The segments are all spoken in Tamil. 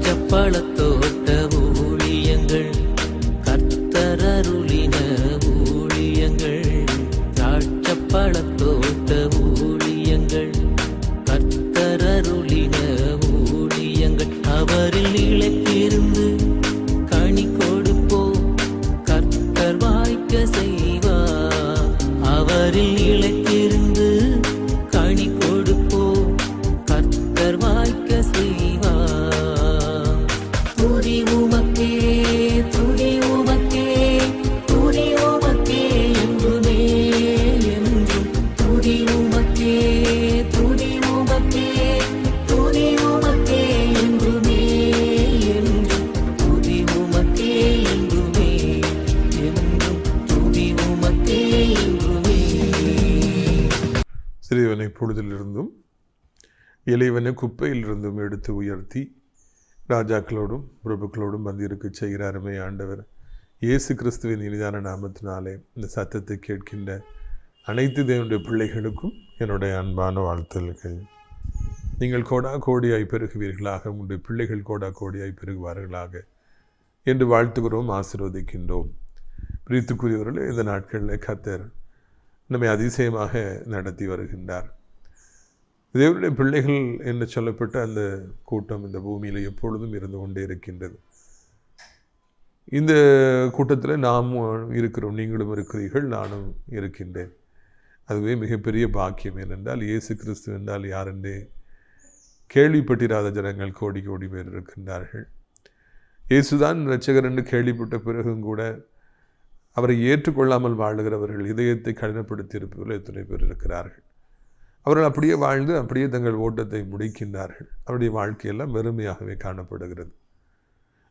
திராட்சப்பழத்தோட்ட ஊழியங்கள் கர்த்தரருளின ஊழியங்கள் திராட்சப்பழத்தோட்ட ஊழியங்கள் கர்த்தரருளின ஊழியங்கள் அவரில் நிலைத்திருந்து கனி கொடுப்போம் கர்த்தர் வாய்க்க செய்வார் அவரில் நிலைத்திருந்து கனி கொடுப்போம் கர்த்தர் வாய்க்க செய்வார் துதி உமக்கே துதி உமக்கே துதி உமக்கே என்றுமே என்றும் துதி உமக்கே துதி உமக்கே துதி உமக்கே என்றுமே என்றும் துதி உமக்கே என்றுமே என்றும் துதி உமக்கே என்றுமே. சிறியவனை பொழுதிலிருந்தும் இளைவனை குப்பையிலிருந்தும் எடுத்து உயர்த்தி ராஜாக்களோடும் பிரபுக்களோடும் வந்திருக்க செய்கிற அருமை ஆண்டவர் இயேசு கிறிஸ்துவின் இனிதான நாமத்தினாலே இந்த சத்தத்தை கேட்கின்ற அனைத்து தேவனுடைய பிள்ளைகளுக்கும் என்னுடைய அன்பான வாழ்த்துக்கள். நீங்கள் கோடா கோடியாய் பெருகுவீர்களாக, உங்களுடைய பிள்ளைகள் கோடா கோடியாய் பெருகுவார்களாக என்று வாழ்த்துகிறோம், ஆசீர்வதிக்கின்றோம். பிரித்துக்குரியவர்களே, இந்த நாட்களில் கர்த்தர் நம்மை அதிசயமாக நடத்தி வருகின்றார். தேவனுடைய பிள்ளைகள் என்று சொல்லப்பட்ட அந்த கூட்டம் இந்த பூமியில் எப்பொழுதும் இருந்து கொண்டே இருக்கின்றது. இந்த கூட்டத்தில் நாம் இருக்கிறோம், நீங்களும் இருக்கிறீர்கள், நானும் இருக்கின்றேன். அதுவே மிகப்பெரிய பாக்கியம். ஏனென்றால் இயேசு கிறிஸ்து என்றால் யார் என்றே கேள்விப்பட்டிராத ஜனங்கள் கோடி கோடி பேர் இருக்கின்றார்கள். இயேசுதான் இரட்சகர் என்று கேள்விப்பட்ட பிறகும் கூட அவரை ஏற்றுக்கொள்ளாமல் வாழுகிறவர்கள், இதயத்தை கடினப்படுத்தி இருப்பவர்கள் எத்தனை பேர் இருக்கிறார்கள். அவர்கள் அப்படியே வாழ்ந்து அப்படியே தங்கள் ஓட்டத்தை முடிக்கின்றார்கள். அவருடைய வாழ்க்கையெல்லாம் வெறுமையாகவே காணப்படுகிறது.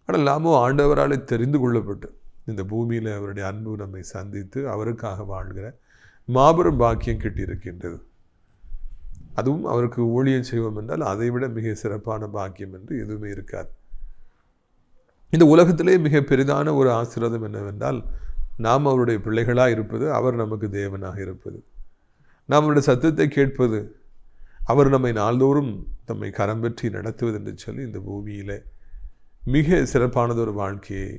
ஆனால் நாமோ ஆண்டவராலே தெரிந்து கொள்ளப்பட்டு இந்த பூமியில் அவருடைய அன்பு நம்மை சந்தித்து அவருக்காக வாழ்கிற மாபெரும் பாக்கியம் கிட்டியிருக்கின்றது. அதுவும் அவருக்கு ஊழியம் செய்வோம் என்றால் அதைவிட மிக சிறப்பான பாக்கியம் என்று எதுவுமே இருக்காது. இந்த உலகத்திலே மிக பெரிதான ஒரு ஆசீர்வாதம் என்னவென்றால் நாம் அவருடைய பிள்ளைகளாக இருப்பது, அவர் நமக்கு தேவனாக இருப்பது, நாம் அவருடைய சத்தத்தை கேட்பது, அவர் நம்மை நாள்தோறும் தம்மை கரம் பற்றி நடத்துவது என்று சொல்லி இந்த பூமியில் மிக சிறப்பானதொரு வாழ்க்கையை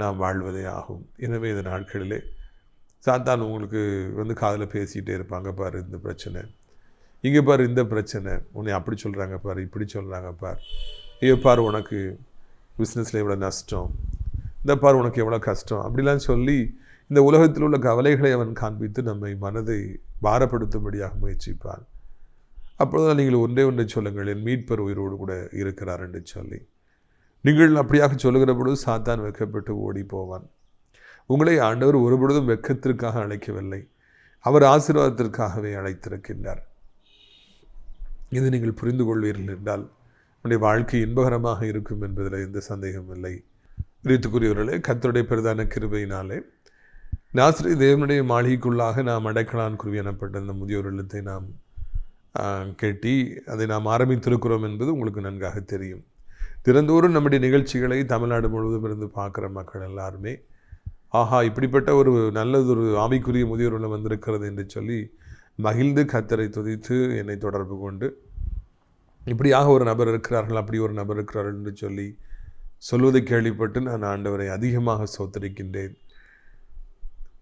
நாம் வாழ்வதே ஆகும். எனவே இந்த நாட்களிலே சாத்தான் உங்களுக்கு காதில் பேசிகிட்டே இருப்பாங்க, பாரு இந்த பிரச்சனை, இங்கே பாரு இந்த பிரச்சனை, உன்னை அப்படி சொல்கிறாங்க பாரு, இப்படி சொல்கிறாங்க பார், ஐயோ பாரு உனக்கு பிஸ்னஸில் எவ்வளோ நஷ்டம், இந்த பாரு உனக்கு எவ்வளோ கஷ்டம், அப்படிலாம் சொல்லி இந்த உலகத்தில் உள்ள கவலைகளை அவன் காண்பித்து நம்மை மனதை பாரப்படுத்தும்படியாக முயற்சிப்பான். அப்பொழுதுதான் நீங்கள் ஒன்றை சொல்லுங்கள், என் மீட்பர் உயிரோடு கூட இருக்கிறார் என்று சொல்லி நீங்கள் அப்படியாக சொல்லுகிற பொழுது சாத்தான் வெட்கப்பட்டு ஓடி போவான். உங்களை ஆண்டவர் ஒருபொழுதும் வெட்கத்திற்காக அழைக்கவில்லை, அவர் ஆசீர்வாதத்திற்காகவே அழைத்திருக்கின்றார். இது நீங்கள் புரிந்து கொள்வீர்கள் என்றால் உங்களுடைய வாழ்க்கை இன்பகரமாக இருக்கும் என்பதில் எந்த சந்தேகம் இல்லை. பிரியத்துக்குரியவர்களே, கர்த்தருடைய பிரதான கிருபையினாலே நாசரே தேவனுடைய மாளிகைக்குள்ளாக நாம் அடைக்கலான் குருவி எனப்பட்ட அந்த முதியோர் இல்லத்தை நாம் கட்டி அதை நாம் ஆரம்பித்திருக்கிறோம் என்பது உங்களுக்கு நன்றாக தெரியும். தினந்தோறும் நம்முடைய நிகழ்ச்சிகளை தமிழ்நாடு முழுவதும் இருந்து பார்க்குற மக்கள் எல்லாருமே ஆஹா இப்படிப்பட்ட ஒரு நல்லதொரு ஆவிக்குரிய முதியோர் இல்லம் வந்திருக்கிறது என்று சொல்லி மகிழ்ந்து கர்த்தரை துதித்து என்னை தொடர்பு கொண்டு இப்படியாக ஒரு நபர் இருக்கிறார்கள், அப்படி ஒரு நபர் இருக்கிறார்கள் என்று சொல்லி சொல்வதை கேள்விப்பட்டு நான் ஆண்டவரை அதிகமாக சோத்தரிக்கின்றேன்.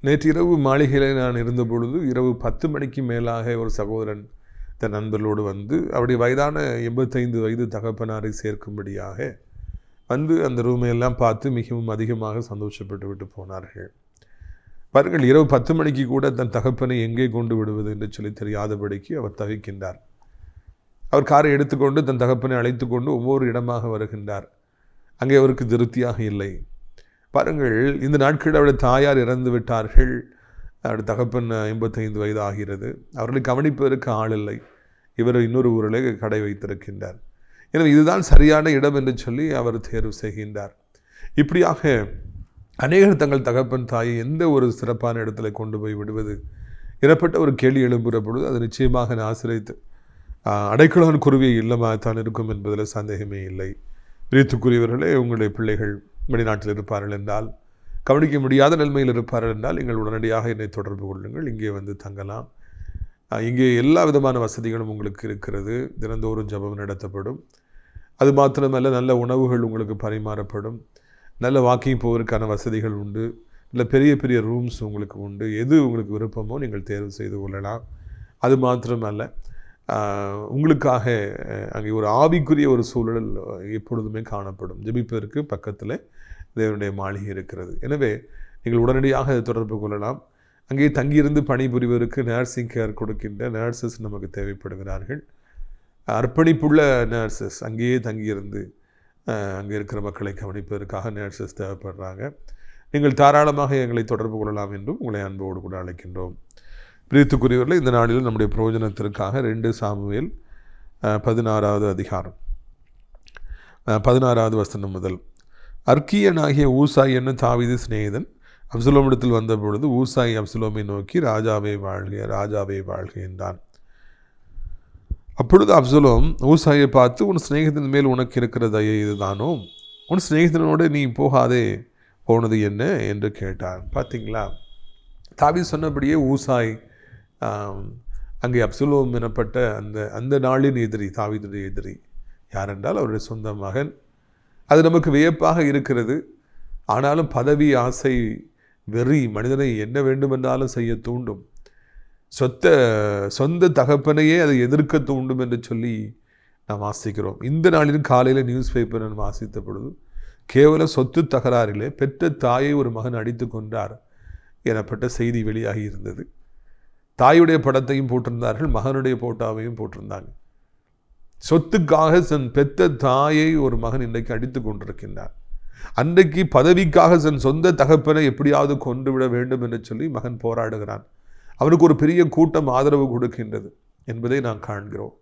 நேற்று இரவு மாளிகையில் நான் இருந்த பொழுது இரவு 10 மணிக்கு மேலாக ஒரு சகோதரன் தன் நண்பர்களோடு வந்து அவருடைய வயதான 85 வயது தகப்பனாரை சேர்க்கும்படியாக வந்து அந்த ரூமையெல்லாம் பார்த்து மிகவும் அதிகமாக சந்தோஷப்பட்டு விட்டு போனார்கள். பாருங்கள், இரவு 10 மணிக்கு கூட தன் தகப்பனை எங்கே கொண்டு விடுவது என்று சொல்லி தெரியாதபடிக்கு அவர் தவிக்கின்றார். அவர் காரை எடுத்துக்கொண்டு தன் தகப்பனை அழைத்து கொண்டு ஒவ்வொரு இடமாக வருகின்றார். அங்கே அவருக்கு திருப்தியாக இல்லை. பாருங்கள், இந்த நாட்களில் அவருடைய தாயார் இறந்து விட்டார்கள், அவருடைய தகப்பன் 85 வயது ஆகிறது, அவர்களை கவனிப்பதற்கு ஆள் இல்லை. இவர் இன்னொரு ஊரில் கடை வைத்திருக்கின்றார். எனவே இதுதான் சரியான இடம் என்று சொல்லி அவர் தேர்வு செய்கின்றார். இப்படியாக அநேகர் தங்கள் தகப்பன் தாயை எந்த ஒரு சிறப்பான இடத்துல கொண்டு போய் விடுவது எனப்பட்ட ஒரு கேள்வி எழும்புகிற பொழுது அது நிச்சயமாக ஆசிரியத்து அடைக்கலான் குருவியை இல்லமாகத்தான் இருக்கும் என்பதில் சந்தேகமே இல்லை. பிரியத்துக்குரியவர்களே, உங்களுடைய பிள்ளைகள் வெளிநாட்டில் இருப்பார்கள் என்றால், கவனிக்க முடியாத நிலைமையில் இருப்பார்கள் என்றால் நீங்கள் உடனடியாக என்னை தொடர்பு கொள்ளுங்கள். இங்கே வந்து தங்கலாம். இங்கே எல்லா விதமான வசதிகளும் உங்களுக்கு இருக்கிறது. தினந்தோறும் ஜெபம் நடத்தப்படும். அது மாத்திரமல்ல, நல்ல உணவுகள் உங்களுக்கு பரிமாறப்படும். நல்ல வாக்கிங் போவதற்கான வசதிகள் உண்டு. இல்லை பெரிய பெரிய ரூம்ஸ் உங்களுக்கு உண்டு. எது உங்களுக்கு விருப்பமோ நீங்கள் தேர்வு செய்து கொள்ளலாம். அது மாத்திரமல்ல, உங்களுக்காக அங்கே ஒரு ஆவிக்குரிய ஒரு சூழல் எப்பொழுதுமே காணப்படும். ஜெபிப்பதற்கு பக்கத்தில் தேவனுடைய மாளிகை இருக்கிறது. எனவே நீங்கள் உடனடியாக அதை தொடர்பு கொள்ளலாம். அங்கே தங்கியிருந்து பணிபுரிவதற்கு நர்சிங் கேர் கொடுக்கின்ற நர்சஸ் நமக்கு தேவைப்படுகிறார்கள். அர்ப்பணிப்புள்ள நர்சஸ் அங்கேயே தங்கியிருந்து அங்கே இருக்கிற மக்களை கவனிப்பதற்காக நர்சஸ் தேவைப்படுறாங்க. நீங்கள் தாராளமாக எங்களை தொடர்பு கொள்ளலாம் என்றும் உங்களை அன்போடு கூட அழைக்கின்றோம். பிரியத்துக்குரியவர்களே, இந்த நாளில் நம்முடைய பிரயோஜனத்திற்காக 2 சாமுவேல் 16வது அதிகாரம் 16வது வசனம் முதல். அர்க்கியனாகிய ஊசாய் என்னும் தாவீது சிநேகிதன் அப்சலோமிடத்தில் வந்த பொழுது ஊசாய் அப்சலோமை நோக்கி, ராஜாவே வாழ்க, ராஜாவே வாழ்க என்றான். அப்பொழுது அப்சலோம் ஊசாயை பார்த்து, உன் சிநேகிதன் மேல் உனக்கு இருக்கிற தயை இதுதானோ? உன் சிநேகிதனோடு நீ போகாதே போனது என்ன என்று கேட்டான். பார்த்தீங்களா, தாவீது சொன்னபடியே ஊசாய் அங்கே அப்சலோம் எனப்பட்ட அந்த நாளின் எதிரி, தாவீதுடைய எதிரி யாரென்றால் அவருடைய சொந்த மகன். அது நமக்கு வியப்பாக இருக்கிறது. ஆனாலும் பதவி, ஆசை, வெறி மனிதனை என்ன வேண்டுமென்றாலும் செய்ய தூண்டும். சொந்த தகப்பனையே அதை எதிர்க்க தூண்டும் என்று சொல்லி நாம் வாசிக்கிறோம். இந்த நாளிலும் காலையில் நியூஸ் பேப்பர் நான் வாசித்த பொழுது கேவல சொத்து தகராறிலே பெற்ற தாயை ஒரு மகன் அடித்து கொண்டார் எனப்பட்ட செய்தி வெளியாகி இருந்தது. தாயுடைய படத்தையும் போட்டிருந்தார்கள், மகனுடைய போட்டாவையும் போட்டிருந்தாங்க. சொத்துக்காக தன் பெற்ற தாயை ஒரு மகன் இன்றைக்கு அடித்து கொண்டிருக்கின்றார். அன்றைக்கு பதவிக்காக தன் சொந்த தகப்பனை எப்படியாவது கொன்றுவிட வேண்டும் என்று சொல்லி மகன் போராடுகிறான். அவனுக்கு ஒரு பெரிய கூட்டம் ஆதரவு கொடுக்கின்றது என்பதை நாம் காண்கிறோம்.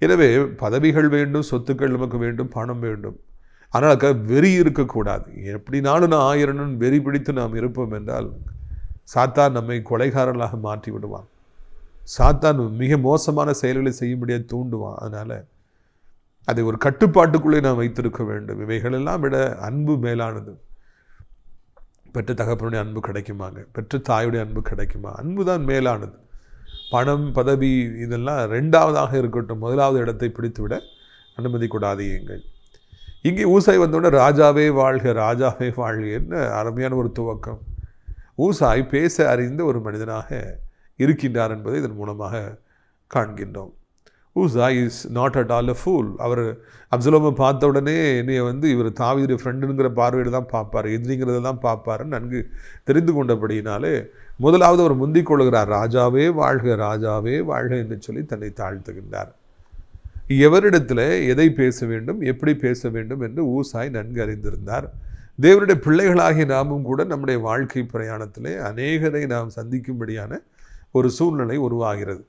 எனவே பதவிகள் வேண்டும், சொத்துக்கள் நமக்கு வேண்டும், பணம் வேண்டும். ஆனால் வெறி இருக்கக்கூடாது. எப்படினாலும் நான் 1000 வெறி பிடித்து நாம் இருப்போம் என்றால் சாத்தான் நம்மை கொலைகாரர்களாக மாற்றி விடுவான். சாத்தான் மிக மோசமான செயல்களை செய்யும்படியாக தூண்டுவான். அதனால் அதை ஒரு கட்டுப்பாட்டுக்குள்ளே நாம் வைத்திருக்க வேண்டும். இவைகளெல்லாம் விட அன்பு மேலானது. பெற்ற தகப்பனுடைய அன்பு கிடைக்குமாங்க? பெற்ற தாயுடைய அன்பு கிடைக்குமா? அன்பு தான் மேலானது. பணம், பதவி இதெல்லாம் 2வதாக இருக்கட்டும், 1வது இடத்தை பிடித்துவிட அனுமதி கொடாதீங்கள். இங்கே ஊசாய் வந்தோடனே ராஜாவே வாழ்க, ராஜாவே வாழ்க என்ன அருமையான ஒரு துவக்கம். ஊசாய் பேச அறிந்த ஒரு மனிதனாக இருக்கின்றார் என்பதை இதன் மூலமாக காண்கின்றோம். Hushai is not at all a fool. அவர் அப்சலோமை பார்த்த உடனே என்னைய இவர் தாவீது ஃப்ரெண்டுங்கிற பார்வையில் தான் பார்ப்பார், எதிரிங்கிறத தான் பார்ப்பாருன்னு நன்கு தெரிந்து கொண்டபடியினாலே 1வது அவர் முந்திக் கொள்கிறார். ராஜாவே வாழ்க, ராஜாவே வாழ்க என்று சொல்லி தன்னை தாழ்த்துகின்றார். எவரிடத்தில் எதை பேச வேண்டும், எப்படி பேச வேண்டும் என்று ஊசாய் நன்கு அறிந்திருந்தார். தேவனுடைய பிள்ளைகளாகிய நாமும் கூட நம்முடைய வாழ்க்கை பிரயாணத்திலே அநேகரை நாம் சந்திக்கும்படியான ஒரு சூழ்நிலை உருவாகிறது.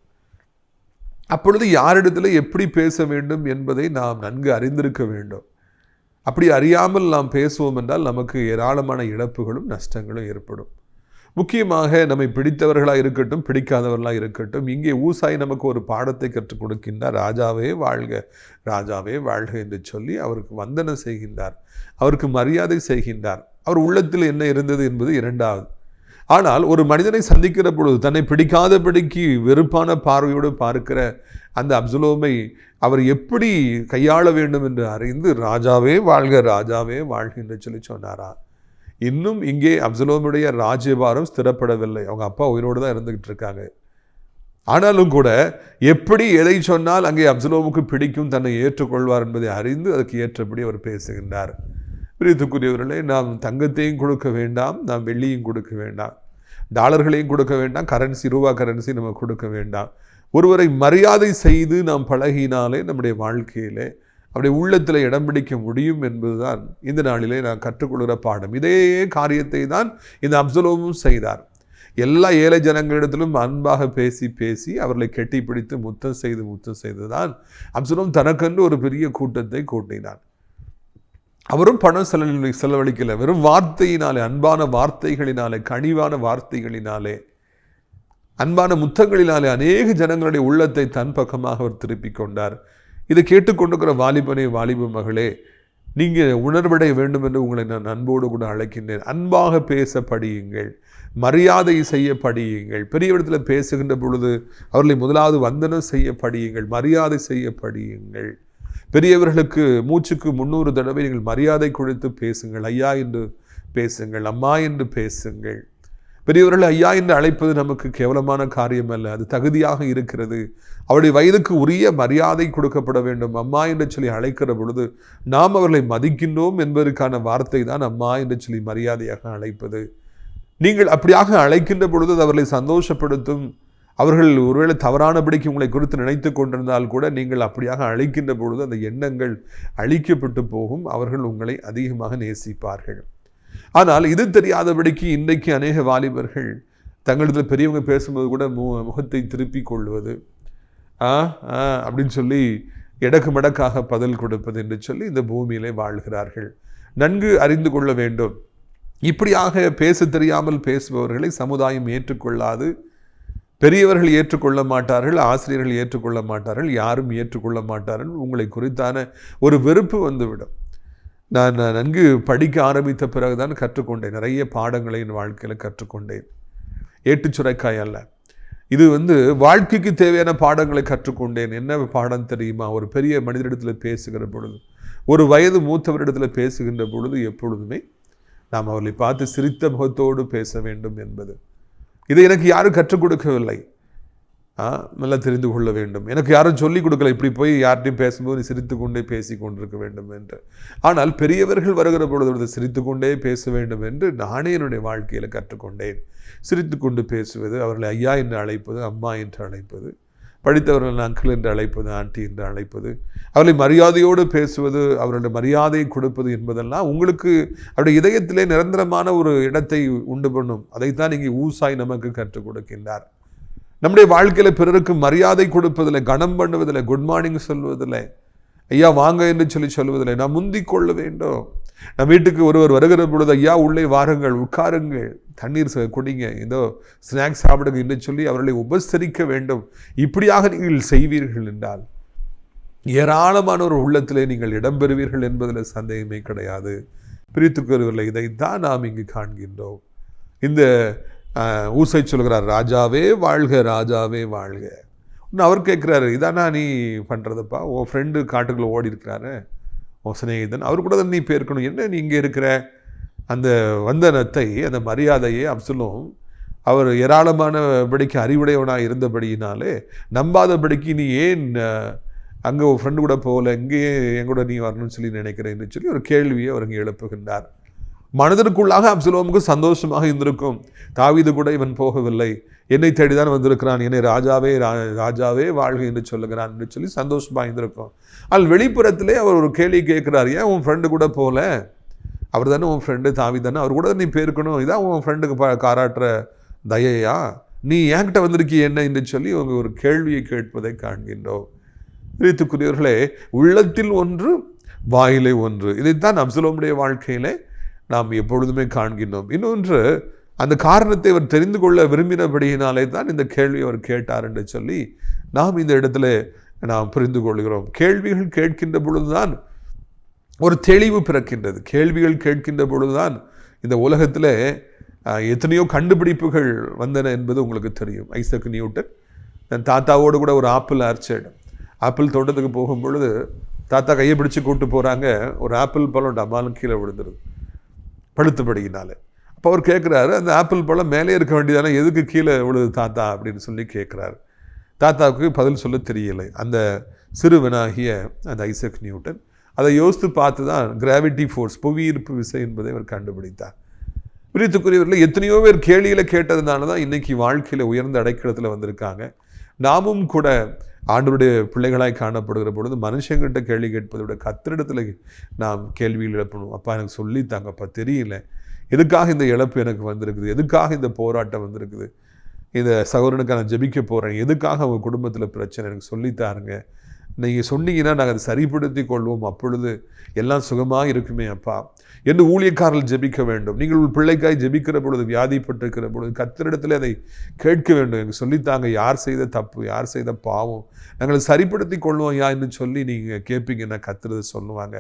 அப்பொழுது யாரிடத்தில் எப்படி பேச வேண்டும் என்பதை நாம் நன்கு அறிந்திருக்க வேண்டும். அப்படி அறியாமல் நாம் பேசுவோம் என்றால் நமக்கு ஏராளமான இழப்புகளும் நஷ்டங்களும் ஏற்படும். முக்கியமாக நம்மை பிடித்தவர்களாக இருக்கட்டும், பிடிக்காதவர்களாக இருக்கட்டும், இங்கே ஊசாய் நமக்கு ஒரு பாடத்தை கற்றுக் கொடுக்கின்றார். ராஜாவே வாழ்க, ராஜாவே வாழ்க என்று சொல்லி அவருக்கு வந்தனம் செய்கின்றார், அவருக்கு மரியாதை செய்கின்றார். அவர் உள்ளத்தில் என்ன இருந்தது என்பது 2வது. ஆனால் ஒரு மனிதனை சந்திக்கிற பொழுது தன்னை பிடிக்காதபடிக்கு வெறுப்பான பார்வையோடு பார்க்கிற அந்த அப்சலோமை அவர் எப்படி கையாள வேண்டும் என்று அறிந்து ராஜாவே வாழ்க, ராஜாவே வாழ்க என்று சொல்லி சொன்னாரா? இன்னும் இங்கே அப்சலோமுடைய ராஜ்யபாரம் ஸ்திரப்படவில்லை. அவங்க அப்பா உயிரோடு தான் இருந்துகிட்டு இருக்காங்க. ஆனாலும் கூட எப்படி எதை சொன்னால் அங்கே அப்சலோமுக்கு பிடிக்கும், தன்னை ஏற்றுக்கொள்வார் என்பதை அறிந்து அதுக்கு ஏற்றபடி அவர் பேசுகின்றார். பிரியத்துக்குரியவர்களே, நாம் தங்கத்தையும் கொடுக்க வேண்டாம், நாம் வெள்ளியும் கொடுக்க வேண்டாம், டாலர்களையும் கொடுக்க வேண்டாம், ரூபா கரன்சி நம்ம கொடுக்க வேண்டாம். ஒருவரை மரியாதை செய்து நாம் பழகினாலே நம்முடைய வாழ்க்கையிலே அவருடைய உள்ளத்தில் இடம் பிடிக்க முடியும் என்பதுதான் இந்த நாளிலே நான் கற்றுக்கொள்கிற பாடம். இதே காரியத்தை தான் இந்த அப்சலோமும் செய்தார். எல்லா ஏழை ஜனங்களிடத்திலும் அன்பாக பேசி பேசி அவர்களை கெட்டி பிடித்து முத்தம் செய்து தான் அப்சலோம் தனக்கென்று ஒரு பெரிய கூட்டத்தை கூட்டினார். அவரும் பணம் செலவழிக்கல, வெறும் வார்த்தையினாலே, அன்பான வார்த்தைகளினாலே, கனிவான வார்த்தைகளினாலே, அன்பான முத்தங்களினாலே அநேக ஜனங்களுடைய உள்ளத்தை தன் பக்கமாக அவர் திருப்பிக் கொண்டார். இதை கேட்டுக்கொண்டிருக்கிற வாலிபனே, வாலிப மகளே, நீங்கள் உணர்வடைய வேண்டும் என்று உங்களை நான் அன்போடு கூட அழைக்கின்றேன். அன்பாக பேச படியுங்கள், மரியாதை செய்ய படியுங்கள். பெரியவிடத்தில் பேசுகின்ற பொழுது அவர்களை முதலாவது வந்தனம் செய்ய படியுங்கள், மரியாதை செய்ய படியுங்கள். பெரியவர்களுக்கு மூச்சுக்கு 300 தடவை நீங்கள் மரியாதை கொடுத்து பேசுங்கள். ஐயா என்று பேசுங்கள், அம்மா என்று பேசுங்கள். பெரியவர்கள் ஐயா என்று அழைப்பது நமக்கு கேவலமான காரியம் அல்ல, அது தகுதியாக இருக்கிறது. அவருடைய வயதுக்கு உரிய மரியாதை கொடுக்கப்பட வேண்டும். அம்மா என்று சொல்லி அழைக்கிற பொழுது நாம் அவர்களை மதிக்கின்றோம் என்பதற்கான வார்த்தை தான் அம்மா என்று சொல்லி மரியாதையாக அழைப்பது. நீங்கள் அப்படியாக அழைக்கின்ற பொழுது அவர்களை சந்தோஷப்படுத்தும். அவர்கள் ஒருவேளை தவறானபடிக்கு உங்களை குறித்து நினைத்து கொண்டிருந்தால் கூட நீங்கள் அப்படியாக அழைக்கின்ற பொழுது அந்த எண்ணங்கள் அழிக்கப்பட்டு போகும். அவர்கள் உங்களை அதிகமாக நேசிப்பார்கள். ஆனால் இது தெரியாதபடிக்கு இன்றைக்கு அநேக வாலிபர்கள் தங்களிடத்தில் பெரியவங்க பேசும்போது கூட முகத்தை திருப்பி கொள்வது, அப்படின்னு சொல்லி எடக்கு மடக்காக பதில் கொடுப்பது என்று சொல்லி இந்த பூமியிலே வாழ்கிறார்கள். நன்கு அறிந்து கொள்ள வேண்டும், இப்படியாக பேச தெரியாமல் பேசுபவர்களை சமுதாயம் ஏற்றுக்கொள்ளாது. பெரியவர்கள் ஏற்றுக்கொள்ள மாட்டார்கள், ஆசிரியர்கள் ஏற்றுக்கொள்ள மாட்டார்கள், யாரும் ஏற்றுக்கொள்ள மாட்டார்கள். உங்களை குறித்தான ஒரு வெறுப்பு வந்துவிடும். நான் நன்கு படிக்க ஆரம்பித்த பிறகுதான் கற்றுக்கொண்டேன். நிறைய பாடங்களை என் வாழ்க்கையில் கற்றுக்கொண்டேன். ஏட்டுச்சுரைக்காய் அல்ல, இது வாழ்க்கைக்கு தேவையான பாடங்களை கற்றுக்கொண்டேன். என்ன பாடம் தெரியுமா? ஒரு பெரிய மனிதரிடத்தில் பேசுகிற பொழுது, ஒரு வயது மூத்தவரிடத்தில் பேசுகின்ற பொழுது எப்பொழுதுமே நாம் அவர்களை பார்த்து சிரித்த முகத்தோடு பேச வேண்டும் என்பது. இதை எனக்கு யாரும் கற்றுக் கொடுக்கவில்லை. நல்லா தெரிந்து கொள்ள வேண்டும். எனக்கு யாரும் சொல்லிக் கொடுக்கல, இப்படி போய் யார்கிட்டையும் பேசும்போது சிரித்து கொண்டே பேசி கொண்டிருக்க வேண்டும் என்று. ஆனால் பெரியவர்கள் வருகிற பொழுது சிரித்து கொண்டே பேச வேண்டும் என்று நானே என்னுடைய வாழ்க்கையில் கற்றுக்கொண்டேன். சிரித்து கொண்டு பேசுவது, அவர்களை ஐயா என்று அழைப்பது, அம்மா என்று அழைப்பது, படித்தவர்கள் அங்கிள் என்று அழைப்பது, ஆண்டி என்று அழைப்பது, அவர்களை மரியாதையோடு பேசுவது, அவர்களுடைய மரியாதையை கொடுப்பது என்பதெல்லாம் உங்களுக்கு அவருடைய இதயத்திலே நிரந்தரமான ஒரு இடத்தை உண்டு பண்ணும். அதைத்தான் இங்கே ஊசாய் நமக்கு கற்றுக் கொடுக்கின்றார். நம்முடைய வாழ்க்கையில் பிறருக்கு மரியாதை கொடுப்பதில்லை, கனம் பண்ணுவதில்லை, குட் மார்னிங் சொல்வதில்லை, ஐயா வாங்க என்று சொல்லுவதில்லை. நாம் முந்திக் கொள்ள வேண்டும். நம் வீட்டுக்கு ஒருவர் வருகிற பொழுது ஐயா உள்ளே வாருங்கள், உட்காருங்கள், தண்ணீர் குடிங்க, ஏதோ ஸ்நாக்ஸ் சாப்பிடுங்க என்று சொல்லி அவர்களை உபசரிக்க வேண்டும். இப்படியாக நீங்கள் செய்வீர்கள் என்றால் ஏராளமான ஒரு உள்ளத்திலே நீங்கள் இடம்பெறுவீர்கள் என்பதில் சந்தேகமே கிடையாது. பிரித்துக்கொள்ளவில்லை. இதைத்தான் நாம் இங்கு காண்கின்றோம். இந்த ஊசை சொல்கிறார், ராஜாவே வாழ்க, ராஜாவே வாழ்க. அவர் கேட்குறாரு, இதானா நீ பண்ணுறதப்பா? உன் ஃப்ரெண்டு காட்டுக்குள்ளே ஓடி இருக்கிறாரு, உன் சிநேகிதன், அவர் கூட தான் நீ பேர்க்கணும். என்ன நீ இங்கே இருக்கிற? அந்த வந்தனத்தை, அந்த மரியாதையை அப்சலோம் அவர் ஏராளமானபடிக்கு அறிவுடையவனாக இருந்தபடியினாலே நம்பாதபடிக்கு நீ ஏன் அங்கே உன் ஃப்ரெண்டு கூட போகல, இங்கேயே என் கூட நீ வரணும்னு சொல்லி நினைக்கிறேன்னு சொல்லி ஒரு கேள்வியை அவர் இங்கே எழுப்புகின்றார். மனதிற்குள்ளாக அப்சலோமுக்கு சந்தோஷமாக இருந்திருக்கும். தாவீது கூட இவன் போகவில்லை, என்னை தேடிதான் வந்திருக்கிறான், என்னை ராஜாவே ராஜாவே வாழ்க என்று சொல்லுகிறான் என்று சொல்லி சந்தோஷமாக இருந்திருக்கும். ஆனால் வெளிப்புறத்திலே அவர் ஒரு கேள்வி கேட்கிறார், ஏன் உன் ஃப்ரெண்டு கூட போகல? அவர் தானே உன் ஃப்ரெண்டு, தாவீது தானே, அவர் கூட நீ பேர்க்கணும், இதான் உன் ஃப்ரெண்டுக்கு காராட்டுற தயையா? நீ என்கிட்ட வந்திருக்கிய என்ன என்று சொல்லி அவங்க ஒரு கேள்வியை கேட்பதை காண்கின்றோம். பிரியத்துக்குரியவர்களே, உள்ளத்தில் ஒன்று, வாயிலே ஒன்று. இதைத்தான் அப்சலோமுடைய வாழ்க்கையிலே நாம் எப்பொழுதுமே காண்கின்றோம். இன்னொன்று, அந்த காரணத்தை அவர் தெரிந்து கொள்ள விரும்பினபடியினாலே தான் இந்த கேள்வி அவர் கேட்டார் என்று சொல்லி நாம் இந்த இடத்துல நாம் புரிந்து கொள்கிறோம். கேள்விகள் கேட்கின்ற பொழுதுதான் ஒரு தெளிவு பிறக்கின்றது. கேள்விகள் கேட்கின்ற பொழுதுதான் இந்த உலகத்தில் எத்தனையோ கண்டுபிடிப்புகள் வந்தன என்பது உங்களுக்கு தெரியும். ஐசக் நியூட்டன் தன் தாத்தாவோடு கூட ஒரு ஆப்பிள் ஆர்ச்சர்டு, ஆப்பிள் தோட்டத்துக்கு போகும் பொழுது தாத்தா கையை பிடிச்சி கூப்பிட்டு போகிறாங்க, ஒரு ஆப்பிள் பழம் டமாலும் கீழே விழுந்துருது பழுத்தபடியினால. அப்போ அவர் கேட்குறாரு, அந்த ஆப்பிள் பழம் மேலே இருக்க வேண்டியதானே, எதுக்கு கீழே விழுது தாத்தா அப்படின்னு சொல்லி கேட்குறாரு. தாத்தாவுக்கு பதில் சொல்ல தெரியலை. அந்த சிறுவனாகிய அந்த ஐசக் நியூட்டன் அதை யோசித்து பார்த்து தான் கிராவிட்டி ஃபோர்ஸ், புவியீர்ப்பு விசை என்பதை அவர் கண்டுபிடித்தார். பிரியத்துக்குரியவர்கள், எத்தனையோ பேர் கேள்வியில் கேட்டதுனால தான் இன்றைக்கி வாழ்க்கையில் உயர்ந்த அடைக்கலத்தில் வந்திருக்காங்க. நாமும் கூட ஆண்டவருடைய பிள்ளைகளாய் காணப்படுகிற பொழுது மனுஷங்கிட்ட கேள்வி கேட்பதை விட கர்த்தரிடத்தில் நாம் கேள்வியில் எழுப்பணும். அப்பா எனக்கு சொல்லித்தாங்கப்பா, தெரியல, எதுக்காக இந்த இழப்பு எனக்கு வந்திருக்குது, எதுக்காக இந்த போராட்டம் வந்திருக்குது, இந்த சகோதரனுக்கு நான் ஜெபிக்க போகிறேன், எதுக்காக அவங்க குடும்பத்தில் பிரச்சனை, எனக்கு சொல்லித்தாருங்க, நீங்கள் சொன்னீங்கன்னா நாங்கள் அதை சரிப்படுத்தி கொள்வோம், அப்பொழுது எல்லாம் சுகமாக இருக்குமே அப்பா என்று ஊழியக்காரர்கள் ஜெபிக்க வேண்டும். நீங்கள் உங்கள் பிள்ளைக்காய் ஜெபிக்கிற பொழுது, வியாதிப்பட்டிருக்கிற பொழுது கர்த்தரிடத்தில் அதை கேட்க வேண்டும். எனக்கு சொல்லித்தாங்க, யார் செய்த தப்பு, யார் செய்த பாவம், நாங்கள் சரிப்படுத்தி கொள்வோம் யா என்று சொல்லி நீங்கள் கேட்பீங்கன்னா கர்த்தர் சொல்லுவாங்க.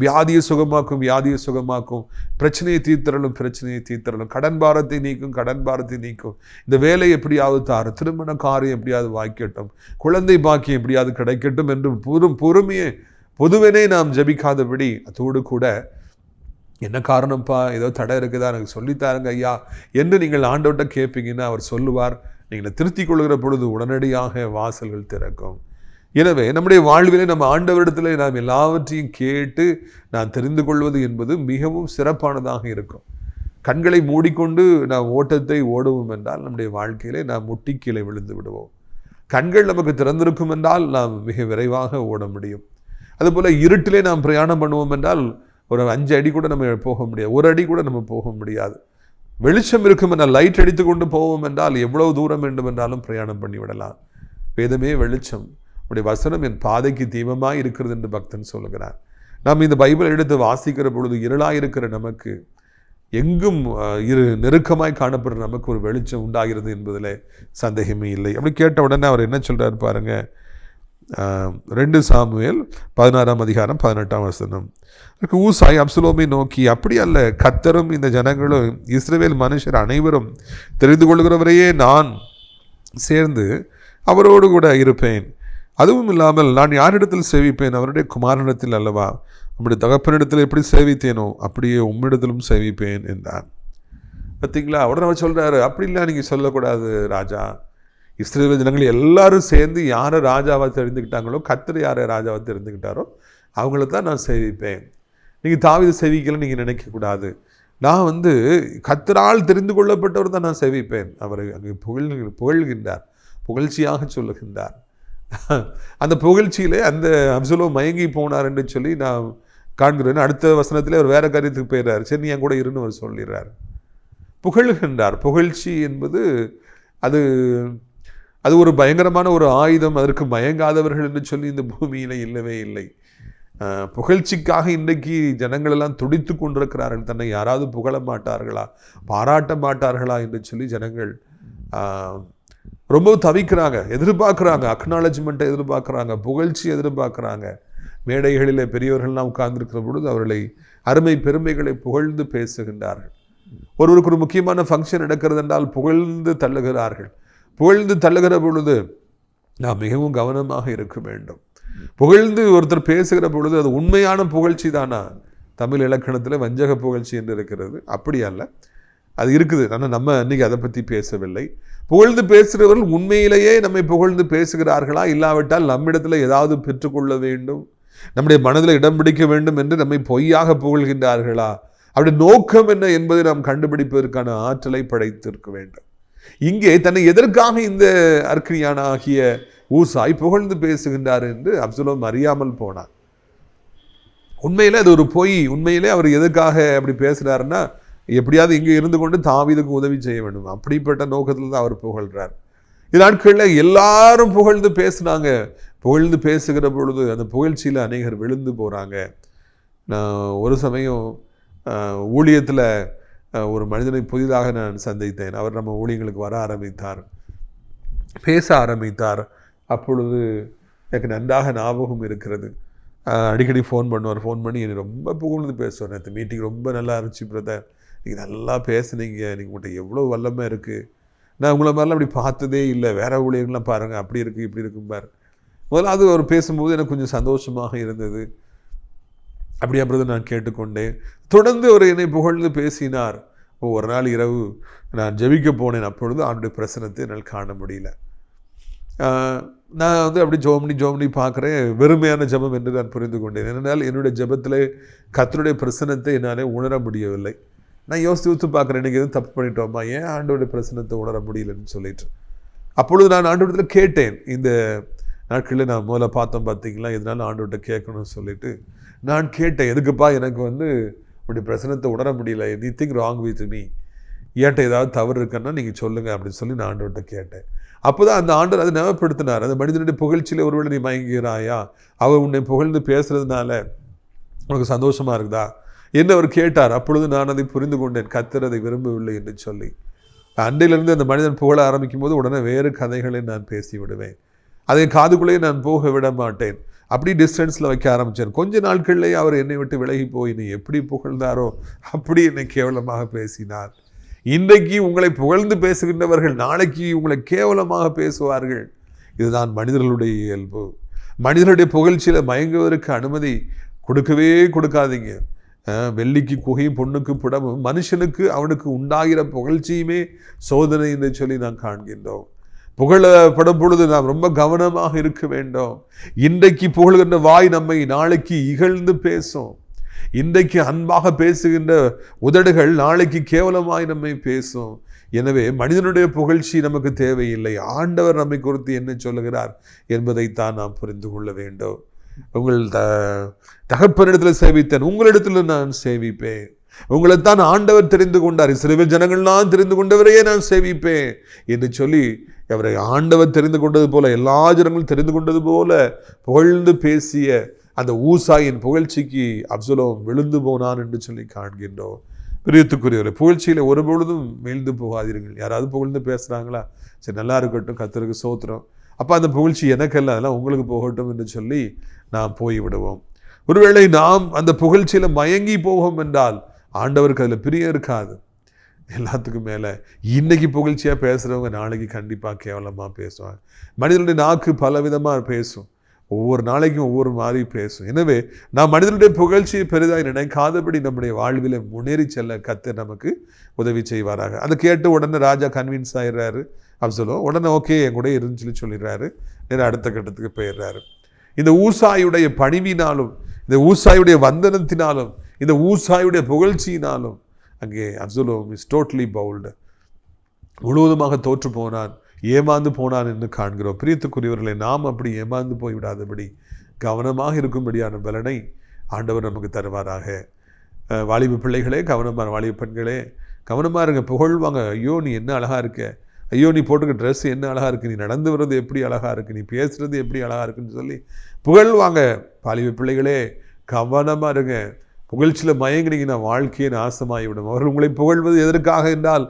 வியாதியை சுகமாக்கும், வியாதியை சுகமாக்கும், பிரச்சனையை தீர்த்தரலும், பிரச்சனையை தீர்த்தரலும், கடன் பாரத்தை நீக்கும், கடன் பாரத்தை நீக்கும், இந்த வேலை எப்படியாவது தாரு, திருமண காரியம் எப்படியாவது வாய்க்கட்டும், குழந்தை பாக்கியம் எப்படியாவது கிடைக்கட்டும் என்று பொறுமையை பொதுவனே நாம் ஜெபிக்காதபடி அதோடு கூட என்ன காரணம்ப்பா, ஏதோ தடை இருக்குதா, எனக்கு சொல்லித்தாருங்க ஐயா என்று நீங்கள் ஆண்டவர்கிட்ட கேட்பீங்கன்னா அவர் சொல்லுவார். நீங்கள் திருத்திக் கொள்கிற பொழுது உடனடியாக வாசல்கள் திறக்கும். எனவே நம்முடைய வாழ்விலே நம்ம ஆண்டவரிடத்தில் நாம் எல்லாவற்றையும் கேட்டு நான் தெரிந்து கொள்வது என்பது மிகவும் சிறப்பானதாக இருக்கும். கண்களை மூடிக்கொண்டு நாம் ஓட்டத்தை ஓடுவோம் என்றால் நம்முடைய வாழ்க்கையிலே நாம் முட்டி கீழே விழுந்து விடுவோம். கண்கள் நமக்கு திறந்திருக்கும் என்றால் நாம் மிக விரைவாக ஓட முடியும். அதுபோல் இருட்டிலே நாம் பிரயாணம் பண்ணுவோம் என்றால் ஒரு 5 அடி கூட நம்ம போக முடியாது, 1 அடி கூட நம்ம போக முடியாது. வெளிச்சம் இருக்கும் என்றால், லைட் அடித்து கொண்டு போவோம் என்றால் எவ்வளவு தூரம் வேண்டும் என்றாலும் பிரயாணம் பண்ணிவிடலாம். வேதமே வெளிச்சம், உடைய வசனம் என் பாதைக்கு தீபமாய் இருக்கிறது என்று பக்தன் சொல்லுகிறார். நாம் இந்த பைபிள் எடுத்து வாசிக்கிற பொழுது இருளாயிருக்கிற நமக்கு, எங்கும் நெருக்கமாய் காணப்படுற நமக்கு ஒரு வெளிச்சம் உண்டாகிறது என்பதில் சந்தேகமே இல்லை. அப்படி கேட்ட உடனே அவர் என்ன சொல்கிறார் பாருங்க. 2 சாமுவேல் 16ஆம் அதிகாரம் 18ஆம் வசனம். ஊசாய் அப்சலோமை நோக்கி, அப்படி அல்ல, கர்த்தரும் இந்த ஜனங்களும் இஸ்ரவேல் மனுஷர் அனைவரும் தெரிந்து கொள்கிறவரையே நான் சேர்ந்து அவரோடு கூட இருப்பேன். அதுவும் இல்லாமல் நான் யாரிடத்தில் சேவிப்பேன்? அவருடைய குமாரனிடத்தில் அல்லவா? நம்முடைய தகப்பனிடத்தில் எப்படி சேவித்தேனோ அப்படியே உம்மிடத்திலும் சேவிப்பேன் என்றான். பார்த்தீங்களா? உடனே அவர் சொல்கிறாரு, அப்படி இல்லை, நீங்கள் சொல்லக்கூடாது ராஜா. இஸ்ரவேல் ஜனங்கள் எல்லாரும் சேர்ந்து யாரை ராஜாவாக தெரிந்துக்கிட்டாங்களோ, கர்த்தர் யாரை ராஜாவாக தெரிந்துக்கிட்டாரோ அவங்கள தான் நான் சேவிப்பேன். நீங்கள் தாவீதை சேவிக்கலன்னு நீங்கள் நினைக்கக்கூடாது. நான் கர்த்தரால் தெரிந்து கொள்ளப்பட்டவர் தான் நான் சேவிப்பேன். அவரை அங்கே புகழ்கின்றார், புகழ்ச்சியாக சொல்லுகின்றார். அந்த புகழ்ச்சியிலே அந்த அப்சலோம் மயங்கி போனார் என்று சொல்லி நான் காண்கிறேன். அடுத்த வசனத்திலே அவர் வேற காரியத்துக்கு போயிடுறார். சரி, நீ என் கூட இருன்னு அவர் சொல்லிடுறார். புகழ்கின்றார். புகழ்ச்சி என்பது அது ஒரு பயங்கரமான ஒரு ஆயுதம். அதற்கு மயங்காதவர்கள் என்று சொல்லி இந்த பூமியில் இல்லவே இல்லை. புகழ்ச்சிக்காக இன்றைக்கு ஜனங்கள் எல்லாம் துடித்து கொண்டிருக்கிறார்கள். தன்னை யாராவது புகழ மாட்டார்களா, பாராட்ட மாட்டார்களா என்று சொல்லி ஜனங்கள் ரொம்ப தவிக்கிறாங்க, எதிர்பார்க்குறாங்க. அக்னாலஜ்மெண்ட்டை எதிர்பார்க்குறாங்க, புகழ்ச்சி எதிர்பார்க்குறாங்க. மேடைகளில் பெரியவர்கள்லாம் உட்கார்ந்துருக்கிற பொழுது அவர்களை அருமை பெருமைகளை புகழ்ந்து பேசுகின்றார்கள். ஒருவருக்கு ஒரு முக்கியமான ஃபங்க்ஷன் நடக்கிறது என்றால் புகழ்ந்து தள்ளுகிறார்கள். புகழ்ந்து தள்ளுகிற பொழுது நாம் மிகவும் கவனமாக இருக்க வேண்டும். புகழ்ந்து ஒருத்தர் பேசுகிற பொழுது அது உண்மையான புகழ்ச்சி தானா? தமிழ் இலக்கணத்தில் வஞ்சக புகழ்ச்சி என்று இருக்கிறது. அப்படி அல்ல, அது இருக்குது. ஆனால் நம்ம இன்னைக்கு அதை பற்றி பேசவில்லை. புகழ்ந்து பேசுகிறவர்கள் உண்மையிலேயே நம்மை புகழ்ந்து பேசுகிறார்களா, இல்லாவிட்டால் நம்மிடத்தில் ஏதாவது பெற்றுக்கொள்ள வேண்டும், நம்முடைய மனதில் இடம் பிடிக்க வேண்டும் என்று நம்மை பொய்யாக புகழ்கின்றார்களா? அவருடைய நோக்கம் என்ன என்பதை நாம் கண்டுபிடிப்பதற்கான ஆற்றலை படைத்திருக்க வேண்டும். இங்கே தன்னை எதற்காக இந்த அர்க்கினியான ஆகிய ஊசாய் புகழ்ந்து பேசுகின்றார் என்று அப்சலோம் அறியாமல் போனார். உண்மையிலே அது ஒரு பொய். உண்மையிலே அவர் எதற்காக அப்படி பேசுகிறாருன்னா, எப்படியாவது இங்கே இருந்து கொண்டு தாவீதுக்கு உதவி செய்ய வேண்டும், அப்படிப்பட்ட நோக்கத்தில் தான் அவர் புகழ்கிறார். இந்த நாட்களில் எல்லாரும் புகழ்ந்து பேசுனாங்க. புகழ்ந்து பேசுகிற பொழுது அந்த புகழ்ச்சியில் அநேகர் விழுந்து போகிறாங்க. நான் ஒரு சமயம் ஊழியத்தில் ஒரு மனிதனை புதிதாக நான் சந்தித்தேன். அவர் நம்ம ஊழியங்களுக்கு வர ஆரம்பித்தார், பேச ஆரம்பித்தார். அப்பொழுது எனக்கு நன்றாக ஞாபகம் இருக்கிறது. அடிக்கடி ஃபோன் பண்ணுவார். ஃபோன் பண்ணி என்னை ரொம்ப புகழ்ந்து பேசுவார். நேற்று மீட்டிங் ரொம்ப நல்லா இருந்துச்சு பிரதர், நீங்கள் நல்லா பேசுனீங்க, நீங்கள் உங்கள்கிட்ட எவ்வளோ வல்லமை இருக்குது, நான் உங்களை மாதிரிலாம் அப்படி பார்த்ததே இல்லை, வேறு ஊழியர்கள்லாம் பாருங்கள் அப்படி இருக்குது இப்படி இருக்கும்பார். முதல்ல அது அவர் பேசும்போது எனக்கு கொஞ்சம் சந்தோஷமாக இருந்தது. அப்படியே பிரதர் நான் கேட்டுக்கொண்டேன். தொடர்ந்து அவர் என்னை புகழ்ந்து பேசினார். ஒரு நாள் இரவு நான் ஜெபிக்க போனேன். அப்பொழுது அவனுடைய பிரசனத்தை என்னால் காண முடியல. நான் அப்படி ஜோமணி பார்க்குறேன். வெறுமையான ஜெபம் என்று நான் புரிந்து கொண்டேன். ஏனென்றால் என்னுடைய ஜெபத்தில் கர்த்தருடைய பிரசனத்தை என்னாலே உணர முடியவில்லை. நான் யோசித்து பார்க்குறேன், எனக்கு எதுவும் தப்பு பண்ணிட்டோமா, ஏன் ஆண்டவருடைய பிரசனத்தை உணர முடியலன்னு சொல்லிட்டு. அப்பொழுது நான் ஆண்டவரிடத்தில் கேட்டேன். இந்த நாட்களில் நான் முதல்ல பார்த்தீங்களா, இதனால ஆண்டவர்கிட்ட கேட்கணும்னு சொல்லிட்டு நான் கேட்டேன், எதுக்குப்பா எனக்கு அப்படி பிரசனத்தை உணர முடியல, எனிதிங் ராங் வித் மீ, ஏன்ட்ட ஏதாவது தவறு இருக்குன்னா நீங்கள் சொல்லுங்கள் அப்படின்னு சொல்லி நான் ஆண்டவர்கிட்ட கேட்டேன். அப்போ தான் அந்த ஆண்டவர் அதை ஞாபகப்படுத்தினார். அந்த மனிதனுடைய புகழ்ச்சியில் ஒருவேளை நீ மயங்குகிறாயா, அவர் உன்னை புகழ்ந்து பேசுறதுனால உனக்கு சந்தோஷமாக இருக்குதா என்று அவர் கேட்டார். அப்பொழுது நான் அதை புரிந்து கொண்டேன், கர்த்தர் அதை விரும்பவில்லை என்று சொல்லி. அண்டையிலிருந்து அந்த மனிதன் புகழ ஆரம்பிக்கும் போது உடனே வேறு கதைகளை நான் பேசி விடுவேன். அதை காதுக்குள்ளேயே நான் போக விட மாட்டேன். அப்படி டிஸ்டன்ஸில் வைக்க ஆரம்பித்தேன். கொஞ்ச நாட்கள்லேயே அவர் என்னை விட்டு விலகி போய் நீ எப்படி புகழ்ந்தாரோ அப்படி என்னை கேவலமாக பேசினார். இன்றைக்கு உங்களை புகழ்ந்து பேசுகின்றவர்கள் நாளைக்கு உங்களை கேவலமாக பேசுவார்கள். இதுதான் மனிதர்களுடைய இயல்பு. மனிதனுடைய புகழ்ச்சியில் மயங்குவதற்கு அனுமதி கொடுக்கவே கொடுக்காதீங்க. வெள்ளிக்கு குகையும் பொண்ணுக்கு புடமும், மனுஷனுக்கு அவனுக்கு உண்டாகிற புகழ்ச்சியுமே சோதனை என்று சொல்லி நாம் காண்கின்றோம். புகழப்படும் பொழுது நாம் ரொம்ப கவனமாக இருக்க வேண்டும். இன்றைக்கு புகழ்கின்ற வாய் நம்மை நாளைக்கு இகழ்ந்து பேசும். இன்றைக்கு அன்பாக பேசுகின்ற உதடுகள் நாளைக்கு கேவலமாய் நம்மை பேசும். எனவே மனிதனுடைய புகழ்ச்சி நமக்கு தேவையில்லை. ஆண்டவர் நம்மை குறித்து என்ன சொல்லுகிறார் என்பதைத்தான் நாம் புரிந்து கொள்ள வேண்டும். உங்கள் தகப்பனிடத்தில் சேவித்தேன், உங்களிடத்தில் நான் சேவிப்பேன். உங்களைத்தான் ஆண்டவர் தெரிந்து கொண்டார். இஸ்ரவேல் ஜனங்கள்லாம் தெரிந்து கொண்டவரையே நான் சேவிப்பேன் என்று சொல்லி அவரை ஆண்டவர் தெரிந்து கொண்டது போல, எல்லா ஜனங்களும் தெரிந்து கொண்டது போல புகழ்ந்து பேசிய அந்த ஊசாயின் புகழ்ச்சிக்கு அப்சலோம் விழுந்து போனான் என்று சொல்லி காண்கின்றோம். பிரியத்துக்குரியவரை, புகழ்ச்சியில் ஒருபொழுதும் வீழ்ந்து போகாதீர்கள். யாராவது புகழ்ந்து பேசுகிறாங்களா, சரி நல்லா இருக்கட்டும், கர்த்தருக்கு ஸ்தோத்திரம், அப்போ அந்த புகழ்ச்சி எனக்கல்ல, அதெல்லாம் உங்களுக்கு போகட்டும் என்று சொல்லி நாம் போய்விடுவோம். ஒருவேளை நாம் அந்த புகழ்ச்சியில் மயங்கி போவோம் என்றால் ஆண்டவருக்கு அதில் பிரியம் இருக்காது. எல்லாத்துக்கும் மேலே இன்னைக்கு புகழ்ச்சியாக பேசுகிறவங்க நாளைக்கு கண்டிப்பாக கேவலமாக பேசுவாங்க. மனிதனுடைய நாக்கு பல விதமாக பேசும், ஒவ்வொரு நாளைக்கும் ஒவ்வொரு மாதிரி பேசும். எனவே நாம் மனிதனுடைய புகழ்ச்சியை பெரிதாக நினைக்காதபடி நம்முடைய வாழ்வில் முன்னேறி செல்ல கர்த்தர் நமக்கு உதவி செய்வாராக. அதை கேட்டு உடனே ராஜா கன்வின்ஸ் ஆயிடுறாரு. அப்சலோம் உடனே ஓகே என் கூட இருந்துன்னு சொல்லிடுறாரு. நேரம் அடுத்த கட்டத்துக்கு போயிடுறாரு. இந்த ஊசாயுடைய பணிவினாலும், இந்த ஊசாயுடைய வந்தனத்தினாலும், இந்த ஊசாயுடைய புகழ்ச்சியினாலும் அங்கே அப்சலோம் இஸ் டோட்டலி பவுல்டு, முழுவதுமாக தோற்று போனான், ஏமாந்து போனான் என்று காண்கிறோம். பிரியத்துக்குரியவர்களை, நாம் அப்படி ஏமாந்து போய்விடாதபடி கவனமாக இருக்கும்படியான பலனை ஆண்டவர் நமக்கு தருவாராக. வாலிப பிள்ளைகளே கவனமாக, வாலிப பெண்களே கவனமாக இருங்க. புகழ்வாங்க, ஐயோ நீ என்ன அழகாக இருக்க, ஐயோ நீ போட்டுக்க ட்ரெஸ் என்ன அழகாக இருக்குது, நீ நடந்து வர்றது எப்படி அழகாக இருக்குது, நீ பேசுகிறது எப்படி அழகாக இருக்குன்னு சொல்லி புகழ்வாங்க. வாலிப பிள்ளைகளே கவனமாக இருங்க. புகழ்ச்சியில் மயங்கினீங்கன்னா வாழ்க்கையை நாசமாகிவிடும். அவர்கள் உங்களை புகழ்வது எதற்காக என்றால்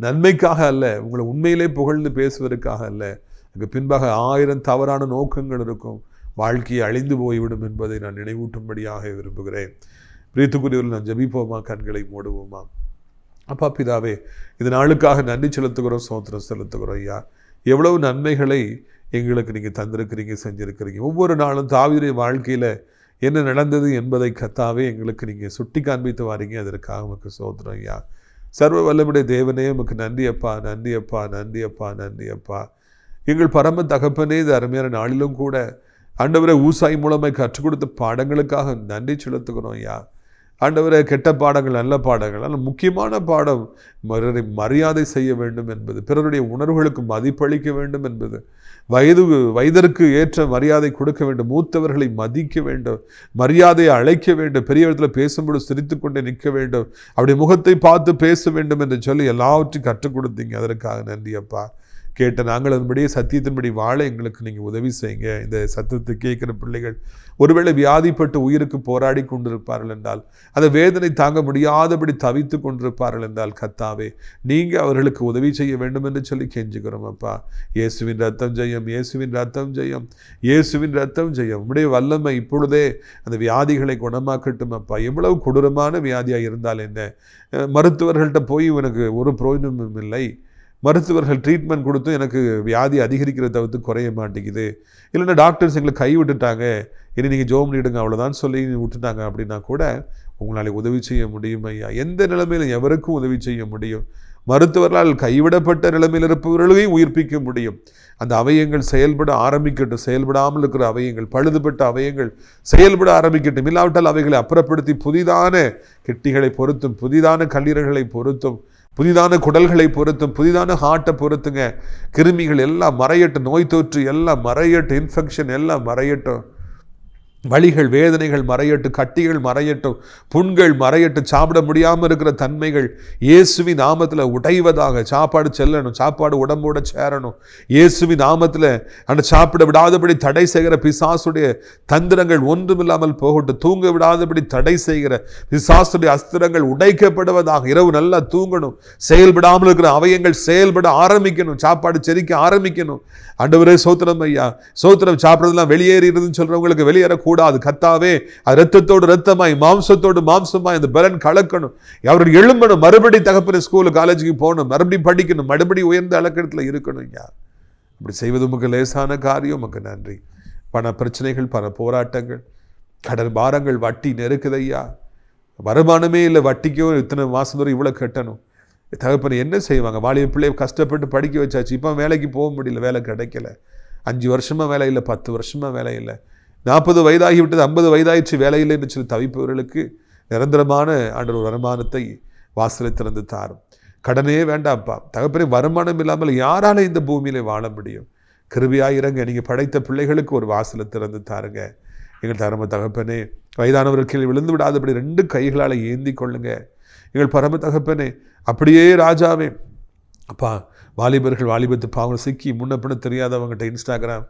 நன்மைக்காக அல்ல, உங்களை உண்மையிலே புகழ்ந்து பேசுவதற்காக அல்ல. அதுக்கு பின்பாக 1000 தவறான நோக்கங்கள் இருக்கும். வாழ்க்கையை அழிந்து போய்விடும் என்பதை நான் நினைவூட்டும்படியாக விரும்புகிறேன். பிரியத்துக்குரியவர்கள், நான் ஜெபிப்போமா, கண்களை மூடுவோமா. அப்பா பிதாவே, இந்த நாளுக்காக நன்றி செலுத்துகிறோம், ஸ்தோத்திரம் செலுத்துகிறோம். ஐயா, எவ்வளவு நன்மைகளை எங்களுக்கு நீங்கள் தந்திருக்கிறீங்க, செஞ்சுருக்கிறீங்க. ஒவ்வொரு நாளும் தாவீதுடைய வாழ்க்கையில் என்ன நடந்தது என்பதை கர்த்தாவே எங்களுக்கு நீங்கள் சுட்டி காண்பித்து வாரீங்க. அதற்காக உமக்கு ஸ்தோத்திரம் ஐயா. சர்வ வல்லமுடைய தேவனே உமக்கு நன்றி அப்பா, நன்றி அப்பா, நன்றி அப்பா, நன்றி அப்பா. எங்கள் பரம தகப்பனே, இது அருமையான நாளிலும் கூட ஆண்டவரை ஊசாய் மூலமாக கற்றுக் கொடுத்த பாடங்களுக்காக நன்றி செலுத்துகிறோம் ஐயா. ஆண்டவரை கெட்ட பாடங்கள், நல்ல பாடங்கள், ஆனால் முக்கியமான பாடம் மரியாதை செய்ய வேண்டும் என்பது, பிறருடைய உணர்வுகளுக்கு மதிப்பளிக்க வேண்டும் என்பது, வயதிற்கு ஏற்ற மரியாதை கொடுக்க வேண்டும், மூத்தவர்களை மதிக்க வேண்டும், மரியாதையை அழைக்க வேண்டும், பெரியவர்களை பேசும்போது சிரித்து கொண்டே நிற்க வேண்டும், அப்படி முகத்தை பார்த்து பேச வேண்டும் என்று சொல்லி எல்லாவற்றையும் கற்றுக் கொடுத்தீங்க. அதற்காக நன்றி அப்பா. கேட்ட நாங்கள் அதன்படியே சத்தியத்தின்படி வாழ எங்களுக்கு நீங்கள் உதவி செய்யுங்க. இந்த சத்தத்தை கேட்குற பிள்ளைகள் ஒருவேளை வியாதிப்பட்டு உயிருக்கு போராடி கொண்டிருப்பார்கள் என்றால், அந்த வேதனை தாங்க முடியாதபடி தவித்து கொண்டிருப்பார்கள் என்றால், கர்த்தாவே நீங்கள் அவர்களுக்கு உதவி செய்ய வேண்டும் என்று சொல்லி கெஞ்சுக்கிறோம் அப்பா. இயேசுவின் ரத்தம் ஜெயம், இயேசுவின் ரத்தம் ஜெயம், இயேசுவின் ரத்தம் ஜெயம். உம்முடைய வல்லமை இப்பொழுதே அந்த வியாதிகளை குணமாக்கட்டும் அப்பா. எவ்வளவு கொடூரமான வியாதியாக இருந்தால் என்ன, மருத்துவர்கள்ட்ட போய் எனக்கு ஒரு பிரயோஜனமும் இல்லை, மருத்துவர்கள் ட்ரீட்மெண்ட் கொடுத்தும் எனக்கு வியாதி அதிகரிக்கிறத தவிர்த்து குறைய மாட்டேங்குது, இல்லைன்னா டாக்டர்ஸ் எங்களை கை விட்டுட்டாங்க, இனி நீங்கள் ஜோம் பண்ணிவிடுங்க அவ்வளோதான் சொல்லி விட்டுட்டாங்க அப்படின்னா கூட உங்களால் உதவி செய்ய முடியும் ஐயா. எந்த நிலைமையில் எவருக்கும் உதவி செய்ய முடியும். மருத்துவர்களால் கைவிடப்பட்ட நிலைமையில் இருப்பவர்களையும் உயிர்ப்பிக்க முடியும். அந்த அவயங்கள் செயல்பட ஆரம்பிக்கட்டும். செயல்படாமல் இருக்கிற அவயங்கள், பழுதுபட்ட அவயங்கள் செயல்பட ஆரம்பிக்கட்டும். இல்லாவிட்டால் அவைகளை அப்புறப்படுத்தி புதிதான கிட்னிகளை பொருத்தும், புதிதான கல்லீரல்களை பொருத்தும், புதிதான குடல்களை பொருத்தும், புதிதான ஹார்ட்டை பொருத்துங்க. கிருமிகள் எல்லாம் மறையட்டும், நோய் தொற்று எல்லாம் மறையட்டும், இன்ஃபெக்ஷன் எல்லாம் மறையட்டும், வலிகள் வேதனைகள் மறையட்டும், கட்டிகள் மறையட்டும், புண்கள் மறையட்டும், சாப்பிட முடியாமல் இருக்கிற தன்மைகள் இயேசுவின் நாமத்தில் உடைவதாக. சாப்பாடு செல்லணும், சாப்பாடு உடம்போட சேரணும். இயேசுவின் நாமத்தில் அந்த சாப்பிட விடாதபடி தடை செய்கிற பிசாசுடைய தந்திரங்கள் ஒன்றுமில்லாமல் போகட்டும். தூங்க விடாதபடி தடை செய்கிற பிசாசுடைய அஸ்திரங்கள் உடைக்கப்படுவதாக. இரவு நல்லா தூங்கணும், செயல்படாமல் இருக்கிற அவயங்கள் செயல்பட ஆரம்பிக்கணும், சாப்பாடு செரிக்க ஆரம்பிக்கணும். ஆண்டவரே சோத்திரம் ஐயா, சோத்திரம். சாப்பிட்றதுலாம் வெளியேறிடுதுன்னு சொல்கிறவங்களுக்கு வெளியேறக்கூடாது. கர்த்தாவே, அது ரத்தத்தோடு ரத்தமாய், மாம்சத்தோடு மாம்சமாய் அந்த பலன் கலக்கணும். அவர்கள் எழும்பணும், மறுபடி தகப்பன ஸ்கூலு காலேஜுக்கு போகணும், மறுபடியும் படிக்கணும், மறுபடி உயர்ந்த அலக்கணத்தில் இருக்கணும் ஐயா. இப்படி செய்வது உமக்கு லேசான காரியம். உமக்கு நன்றி. பண பிரச்சனைகள், பண போராட்டங்கள், கடன் பாரங்கள், வட்டி நெருக்குதையா, வருமானமே இல்லை, வட்டிக்கும் இத்தனை மாதம் தூரம் இவ்வளோ கட்டணும். தகப்பனை என்ன செய்வாங்க? வாலிப பிள்ளையை கஷ்டப்பட்டு படிக்க வச்சாச்சு, இப்போ வேலைக்கு போக முடியல, வேலை கிடைக்கல. 5 வருஷமாக வேலை இல்லை, 10 வருஷமாக வேலை இல்லை, 40 வயதாகிவிட்டது, 50 வயதாயிடுச்சு, வேலை இல்லை என்று சொல்லி தவிப்பவர்களுக்கு நிரந்தரமான ஆண்டவர் வருமானத்தை வாசலை திறந்து தாரும். கடனே வேண்டாம்ப்பா தகப்பனே, வருமானம் இல்லாமல் யாரால இந்த பூமியில வாழ முடியும்? கிருபையாயிரங்க, நீங்கள் படைத்த பிள்ளைகளுக்கு ஒரு வாசலை திறந்து தாருங்க. எங்கள் தரம தகப்பனே, வயதானவர்கள் கீழே விழுந்து விடாதபடி 2 கைகளால் ஏந்தி கொள்ளுங்க. எங்கள் பரம தகப்பனே, அப்படியே ராஜாவே அப்பா, வாலிபர்கள் வாலிபத்து பாவம் சிக்கி முன்ன பின்ன தெரியாதவங்ககிட்ட இன்ஸ்டாகிராம்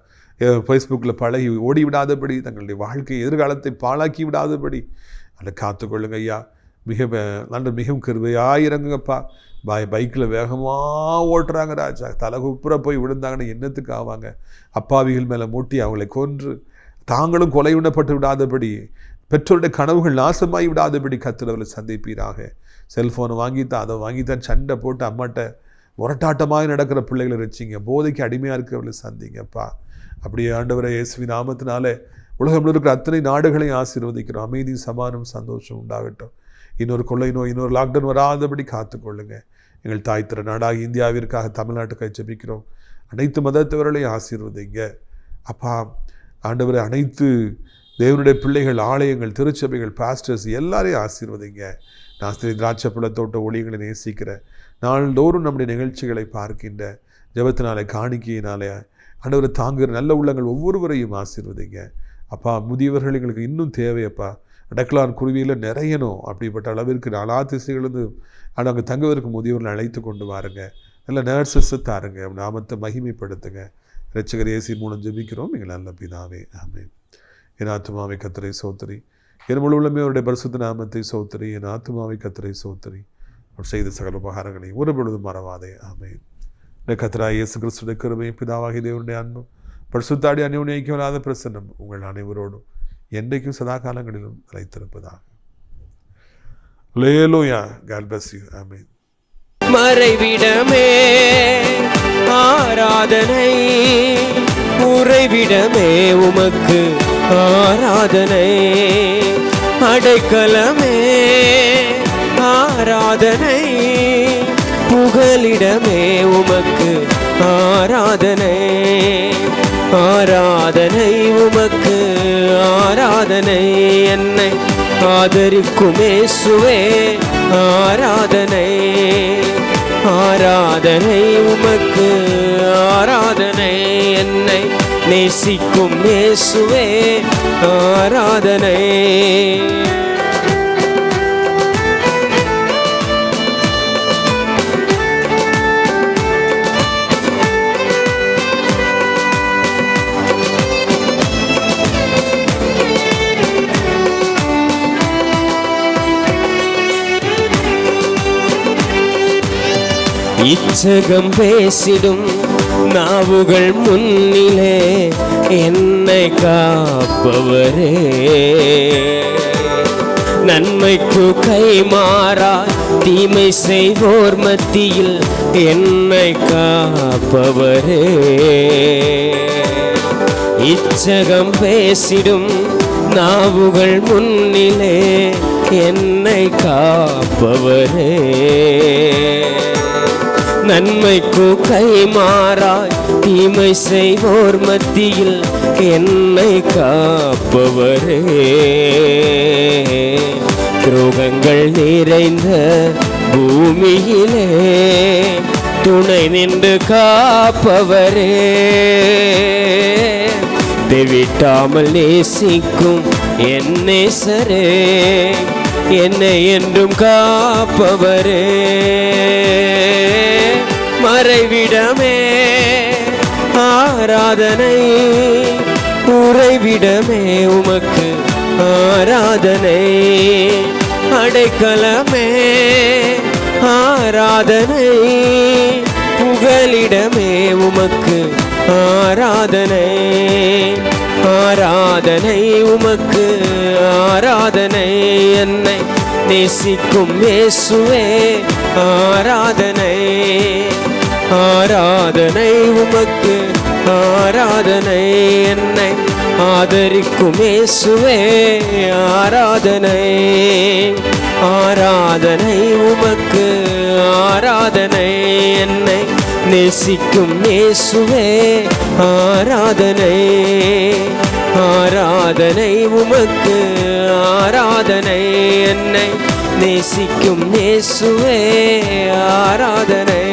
ஃபேஸ்புக்கில் பழகி ஓடி விடாதபடி, தங்களுடைய வாழ்க்கை எதிர்காலத்தை பாழாக்கி விடாதபடி அதை காத்துக்கொள்ளுங்க ஐயா. மிகவும் கிருபையாயிரங்கப்பா. பைக்கில் வேகமாக ஓட்டுறாங்க ராஜா, தலைகுப்புற போய் விழுந்தாங்கன்னு என்னத்துக்கு ஆவாங்க? அப்பாவிகள் மேலே மூட்டி அவங்களை கொன்று தாங்களும் கொலை உண்ணப்பட்டு விடாதபடி, பெற்றோருடைய கனவுகள் நாசமாகி விடாதபடி கர்த்தர் சந்திப்பீராக. செல்ஃபோனை வாங்கித்தான், அதை வாங்கித்தான் சண்டை போட்டு அம்மாட்ட முரட்டாட்டமாக நடக்கிற பிள்ளைகளை வச்சிங்க, போதைக்கு அடிமையாக இருக்கிறவர்களை சந்திங்கப்பா. அப்படியே ஆண்டவரை இயேசுவின் நாமத்தினாலே உலகம் இருக்கிற அத்தனை நாடுகளையும் ஆசீர்வதிக்கிறோம். அமைதி, சமாதானம், சந்தோஷம் உண்டாகட்டும். இன்னொரு கொள்ளை நோய், இன்னொரு லாக்டவுன் வராதபடி காத்துக்கொள்ளுங்க. எங்கள் தாய் திரு நாடாக இந்தியாவிற்காக, தமிழ்நாட்டுக்காக ஜெபிக்கிறோம். அனைத்து மதத்தவர்களையும் ஆசீர்வதிங்க அப்பா. ஆண்டவரை அனைத்து தேவனுடைய பிள்ளைகள், ஆலயங்கள், திருச்சபைகள், பாஸ்டர்ஸ் எல்லாரையும் ஆசீர்வதிங்க. நான் திராட்சைப்பழ தோட்ட ஒளிகளை நேசிக்கிற, நாள்தோறும் நம்முடைய நிகழ்ச்சிகளை பார்க்கின்ற, ஜெபத்தினாலே காணிக்கையினாலே ஆண்டவரை தாங்குகிற நல்ல உள்ளங்கள் ஒவ்வொருவரையும் ஆசீர்வதிங்க அப்பா. முதியவர்கள் எங்களுக்கு இன்னும் தேவையப்பா. அடக்கலான் குருவியில் நிறையணும், அப்படிப்பட்ட அளவிற்கு நாலா திசைகளிலிருந்து அங்கே தங்குவதற்கு முதியவர்களை அழைத்து கொண்டு வாருங்க. நல்ல நர்சஸ் தாருங்க, நாமத்தை மகிமைப்படுத்துங்க. இரட்சகர் இயேசு மூலம் ஜெபிக்கிறோம் எங்கள் நல்ல பிதாவே, ஆமென். என் ஆத்துமாவை கர்த்தரை சோத்திரி, என் முழு உள்ளமே அவருடைய பரிசுத்த நாமத்தை சோத்திரி. என் ஆத்துமாவை கர்த்தரை சோத்திரி, அவர் செய்த சகல உபகாரங்களை ஒரு பொழுதும் மறவாதே, ஆமென். கர்த்தராகிய இயேசு கிறிஸ்துவின் கிருபையும் பிதாவாகிய தேவனுடைய அன்பும் பரிசுத்தாடி அந்யோன்ய ஐக்கியமில்லாத பிரசன்னம் உங்கள் அனைவரோடும் என்றைக்கும் சதா காலங்களிலும் நிலைத்திருப்பதாக. அல்லேலூயா. God bless you. ஆமென். மறைவிடமே ஆராதனை, உறைவிடமே உமக்கு ஆராதனை, அடைக்கலமே ஆராதனை, புகலிடமே உமக்கு ஆராதனை, ஆராதனை உமக்கு ஆராதனை, என்னை ஆதரிக்கும் இயேசுவே ஆராதனை, ஆராதனை உமக்கு ஆராதனை, என்னை நேசிக்கும் இயேசுவே ஆராதனை. இச்சகம் பேசிடும் நாவுகள் முன்னிலே என்னை காப்பவரே, நன்மைக்கு கைமாறா தீமை செய்வோர் மத்தியில் என்னை காப்பவரே, இச்சகம் பேசிடும் நாவுகள் முன்னிலே என்னை காப்பவரே, நன்மைக்கு கைமாறாய் தீமை செய்வோர் மத்தியில் என்னை காப்பவரே, துரோகங்கள் நிறைந்த பூமியிலே துணை நின்று காப்பவரே, தெவிட்டாமல் நேசிக்கும் என் நேசரே, என்னை என்றும் காப்பவரே, மறைவிடமே ஆராதனை, உறைவிடமே உமக்கு ஆராதனை, அடைக்கலமே ஆராதனை, புகலிடமே உமக்கு ஆராதனை, ஆராதனை உமக்கு ஆராதனை, என்னை நேசிக்கும் இயேசுவே ஆராதனை, ஆராதனை உமக்கு ஆராதனை. என்னை ஆதரிக்கும் இயேசுவே ஆராதனை. ஆராதனை உமக்கு ஆராதனை. என்னை நேசிக்கும் இயேசுவே ஆராதனை. ஆராதனை உமக்கு ஆராதனை. என்னை நேசிக்கும் இயேசுவே ஆராதனை.